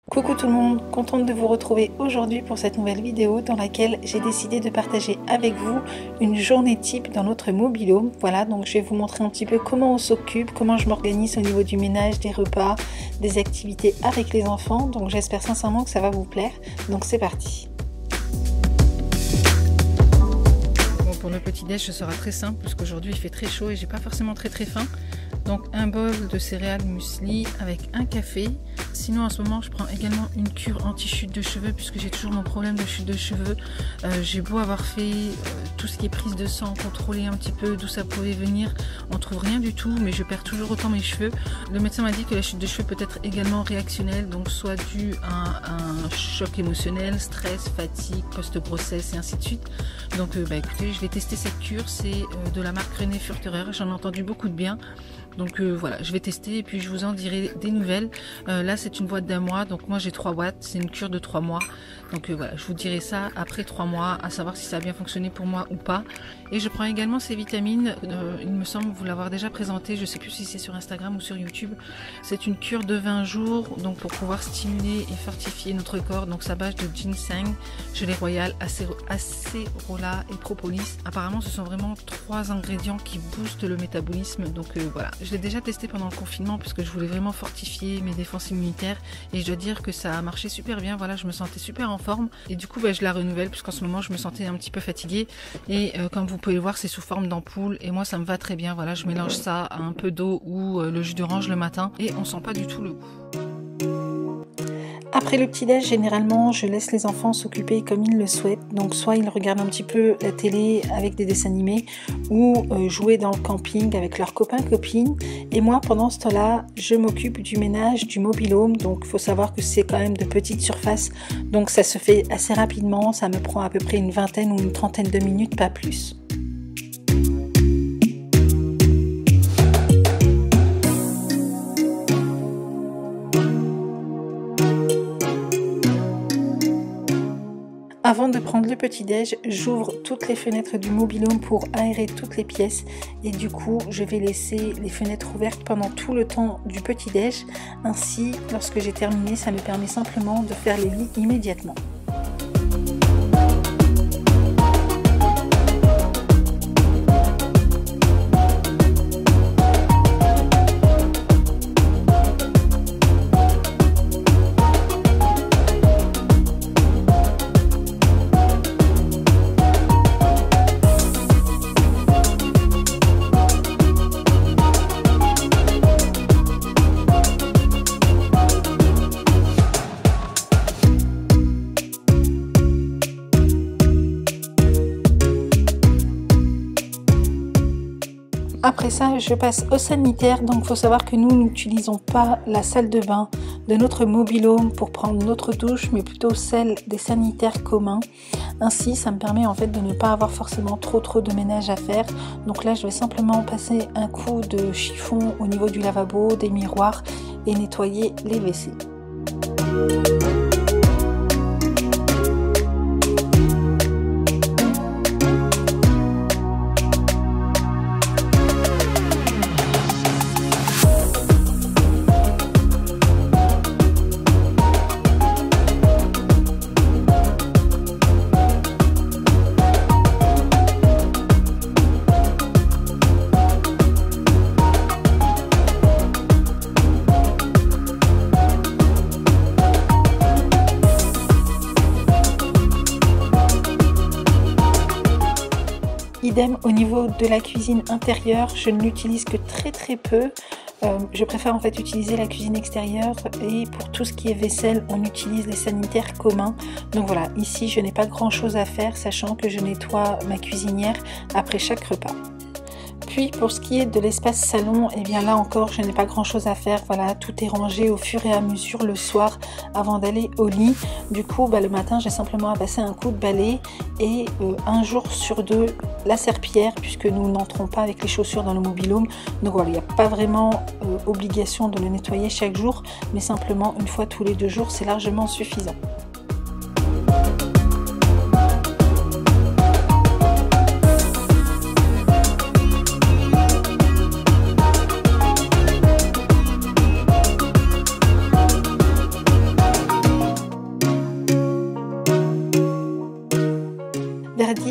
Coucou tout le monde, contente de vous retrouver aujourd'hui pour cette nouvelle vidéo dans laquelle j'ai décidé de partager avec vous une journée type dans notre mobil-home. Voilà, donc je vais vous montrer un petit peu comment on s'occupe, comment je m'organise au niveau du ménage, des repas, des activités avec les enfants. Donc j'espère sincèrement que ça va vous plaire. Donc c'est parti. Bon, pour le petit déj, ce sera très simple parce qu'aujourd'hui il fait très chaud et j'ai pas forcément très faim. Donc un bol de céréales muesli avec un café. Sinon en ce moment je prends également une cure anti-chute de cheveux puisque j'ai toujours mon problème de chute de cheveux. J'ai beau avoir fait tout ce qui est prise de sang, contrôler un petit peu d'où ça pouvait venir, on trouve rien du tout, mais je perds toujours autant mes cheveux. Le médecin m'a dit que la chute de cheveux peut être également réactionnelle, donc soit due à un choc émotionnel, stress, fatigue, post-grossesse et ainsi de suite. Donc écoutez, je vais tester cette cure, c'est de la marque René Furterer, j'en ai entendu beaucoup de bien. Donc voilà, je vais tester et puis je vous en dirai des nouvelles. Là c'est une boîte d'un mois, donc moi j'ai 3 boîtes, c'est une cure de 3 mois. Donc voilà, je vous dirai ça après 3 mois, à savoir si ça a bien fonctionné pour moi ou pas. Et je prends également ces vitamines, il me semble vous l'avoir déjà présenté, je sais plus si c'est sur Instagram ou sur YouTube. C'est une cure de 20 jours, donc pour pouvoir stimuler et fortifier notre corps. Donc ça base de ginseng, gelée royale, acérola et propolis. Apparemment ce sont vraiment 3 ingrédients qui boostent le métabolisme, donc voilà. Je l'ai déjà testé pendant le confinement parce que je voulais vraiment fortifier mes défenses immunitaires et je dois dire que ça a marché super bien. Voilà, je me sentais super en forme et du coup je la renouvelle puisqu'en ce moment je me sentais un petit peu fatiguée et comme vous pouvez le voir c'est sous forme d'ampoule et moi ça me va très bien. Voilà, je mélange ça à un peu d'eau ou le jus d'orange le matin et on sent pas du tout le goût. Après le petit-déj, généralement, je laisse les enfants s'occuper comme ils le souhaitent. Donc, soit ils regardent un petit peu la télé avec des dessins animés ou jouer dans le camping avec leurs copains-copines. Et moi, pendant ce temps-là, je m'occupe du ménage, du mobil-home. Donc, il faut savoir que c'est quand même de petites surfaces. Donc, ça se fait assez rapidement. Ça me prend à peu près une vingtaine ou une trentaine de minutes, pas plus. Avant de prendre le petit-déj, j'ouvre toutes les fenêtres du mobil-home pour aérer toutes les pièces et du coup, je vais laisser les fenêtres ouvertes pendant tout le temps du petit-déj. Ainsi, lorsque j'ai terminé, ça me permet simplement de faire les lits immédiatement. Après ça, je passe au sanitaire. Donc, il faut savoir que nous n'utilisons pas la salle de bain de notre mobil-home pour prendre notre douche, mais plutôt celle des sanitaires communs. Ainsi, ça me permet en fait de ne pas avoir forcément trop de ménage à faire. Donc là, je vais simplement passer un coup de chiffon au niveau du lavabo, des miroirs et nettoyer les WC. Idem au niveau de la cuisine intérieure, je ne l'utilise que très peu. Je préfère en fait utiliser la cuisine extérieure et pour tout ce qui est vaisselle, on utilise les sanitaires communs. Donc voilà, ici je n'ai pas grand chose à faire, sachant que je nettoie ma cuisinière après chaque repas. Puis pour ce qui est de l'espace salon, et bien là encore je n'ai pas grand chose à faire. Voilà, tout est rangé au fur et à mesure le soir avant d'aller au lit. Du coup le matin j'ai simplement à passer un coup de balai et un jour sur 2 la serpillière, puisque nous n'entrons pas avec les chaussures dans le mobil-home. Donc voilà, il n'y a pas vraiment obligation de le nettoyer chaque jour, mais simplement une fois tous les 2 jours c'est largement suffisant.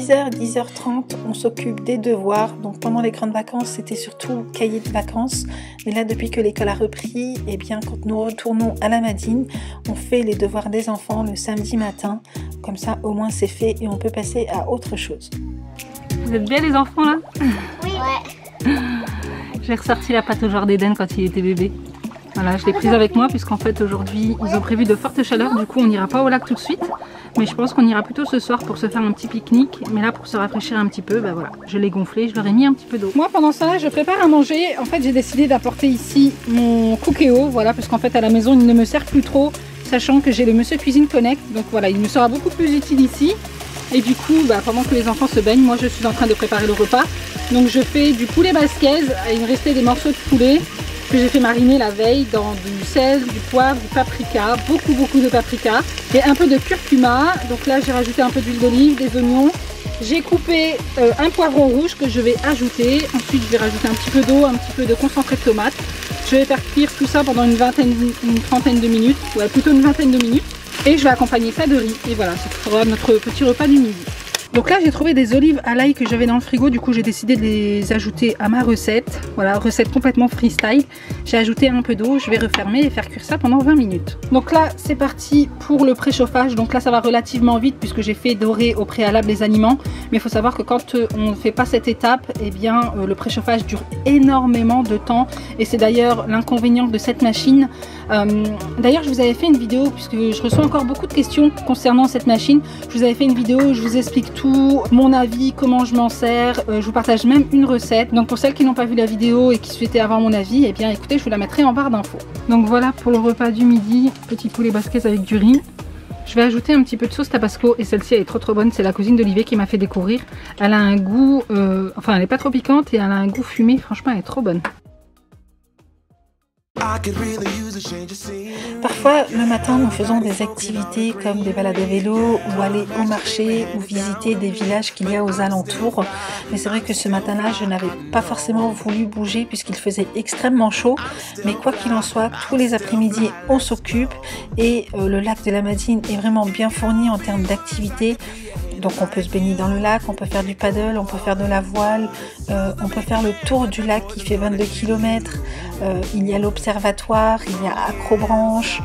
10h, 10h30, on s'occupe des devoirs. Donc pendant les grandes vacances, c'était surtout cahier de vacances. Mais là, depuis que l'école a repris, eh bien, quand nous retournons à la Madine, on fait les devoirs des enfants le samedi matin. Comme ça, au moins, c'est fait et on peut passer à autre chose. Vous êtes bien les enfants là? Oui. Ouais. J'ai ressorti la pâte au jardin d'Éden quand il était bébé. Voilà, je l'ai prise avec moi puisqu'en fait aujourd'hui ils ont prévu de fortes chaleurs, du coup on n'ira pas au lac tout de suite. Mais je pense qu'on ira plutôt ce soir pour se faire un petit pique-nique. Mais là pour se rafraîchir un petit peu, bah voilà, je l'ai gonflé, je leur ai mis un petit peu d'eau. Moi pendant ça je prépare à manger. En fait j'ai décidé d'apporter ici mon cookéo, voilà, parce qu'en fait à la maison il ne me sert plus trop, sachant que j'ai le Monsieur Cuisine Connect. Donc voilà, il me sera beaucoup plus utile ici. Et du coup, bah, pendant que les enfants se baignent, moi je suis en train de préparer le repas. Donc je fais du poulet basquez, il me restait des morceaux de poulet que j'ai fait mariner la veille dans du sel, du poivre, du paprika, beaucoup de paprika et un peu de curcuma. Donc là j'ai rajouté un peu d'huile d'olive, des oignons. J'ai coupé un poivron rouge que je vais ajouter. Ensuite je vais rajouter un petit peu d'eau, un petit peu de concentré de tomate. Je vais faire cuire tout ça pendant une trentaine de minutes, ouais plutôt une vingtaine de minutes. Et je vais accompagner ça de riz. Et voilà, ça fera notre petit repas du midi. Donc là j'ai trouvé des olives à l'ail que j'avais dans le frigo, du coup j'ai décidé de les ajouter à ma recette. Voilà, recette complètement freestyle. J'ai ajouté un peu d'eau, je vais refermer et faire cuire ça pendant 20 minutes. Donc là c'est parti pour le préchauffage. Donc là ça va relativement vite puisque j'ai fait dorer au préalable les aliments. Mais il faut savoir que quand on ne fait pas cette étape, eh bien le préchauffage dure énormément de temps. Et c'est d'ailleurs l'inconvénient de cette machine. D'ailleurs je vous avais fait une vidéo, puisque je reçois encore beaucoup de questions concernant cette machine. Je vous avais fait une vidéo où je vous explique tout, mon avis, comment je m'en sers, je vous partage même une recette. Donc pour celles qui n'ont pas vu la vidéo et qui souhaitaient avoir mon avis, eh bien écoutez, je vous la mettrai en barre d'infos. Donc voilà pour le repas du midi, petit poulet basquez avec du riz. Je vais ajouter un petit peu de sauce tabasco et celle-ci elle est trop bonne, c'est la cousine d'Olivier qui m'a fait découvrir. Elle a un goût, enfin elle n'est pas trop piquante et elle a un goût fumé, franchement elle est trop bonne. Parfois le matin nous faisons des activités comme des balades à vélo ou aller au marché ou visiter des villages qu'il y a aux alentours. Mais c'est vrai que ce matin-là je n'avais pas forcément voulu bouger puisqu'il faisait extrêmement chaud. Mais quoi qu'il en soit, tous les après-midi on s'occupe et le lac de la Madine est vraiment bien fourni en termes d'activités. Donc on peut se baigner dans le lac, on peut faire du paddle, on peut faire de la voile, on peut faire le tour du lac qui fait 22 km. Il y a l'observatoire, il y a Acrobranche,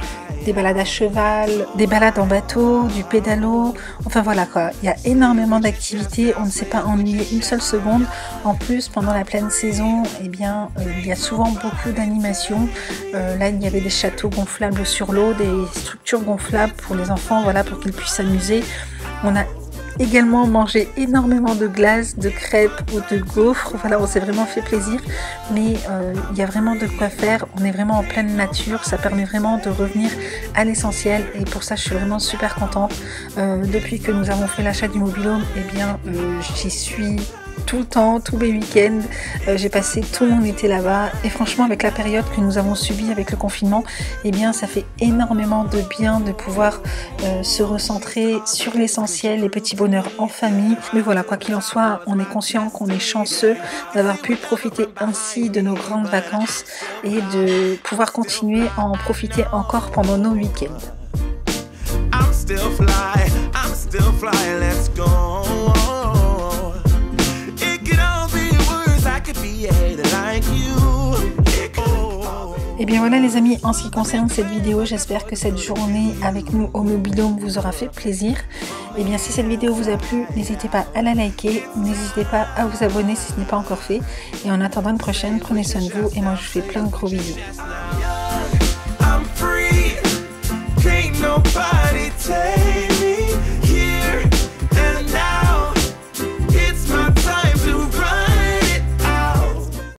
des balades à cheval, des balades en bateau, du pédalo. Enfin voilà quoi, il y a énormément d'activités, on ne s'est pas ennuyé une seule seconde. En plus pendant la pleine saison, eh bien, il y a souvent beaucoup d'animations. Là il y avait des châteaux gonflables sur l'eau, des structures gonflables pour les enfants, voilà, pour qu'ils puissent s'amuser. On a également mangé énormément de glaces, de crêpes ou de gaufres. Voilà, on s'est vraiment fait plaisir, mais il y a vraiment de quoi faire. On est vraiment en pleine nature, ça permet vraiment de revenir à l'essentiel et pour ça je suis vraiment super contente. Depuis que nous avons fait l'achat du mobil-home, eh bien j'y suis tout le temps, tous mes week-ends. J'ai passé tout mon été là-bas et franchement avec la période que nous avons subie avec le confinement, eh bien ça fait énormément de bien de pouvoir se recentrer sur l'essentiel, les petits bonheurs en famille. Mais voilà, quoi qu'il en soit, on est conscient qu'on est chanceux d'avoir pu profiter ainsi de nos grandes vacances et de pouvoir continuer à en profiter encore pendant nos week-ends. I'm still fly, let's go. Et bien voilà les amis, en ce qui concerne cette vidéo, j'espère que cette journée avec nous au mobil-home vous aura fait plaisir. Et bien si cette vidéo vous a plu, n'hésitez pas à la liker, n'hésitez pas à vous abonner si ce n'est pas encore fait. Et en attendant une prochaine, prenez soin de vous et moi je vous fais plein de gros bisous. I'm free, can't nobody take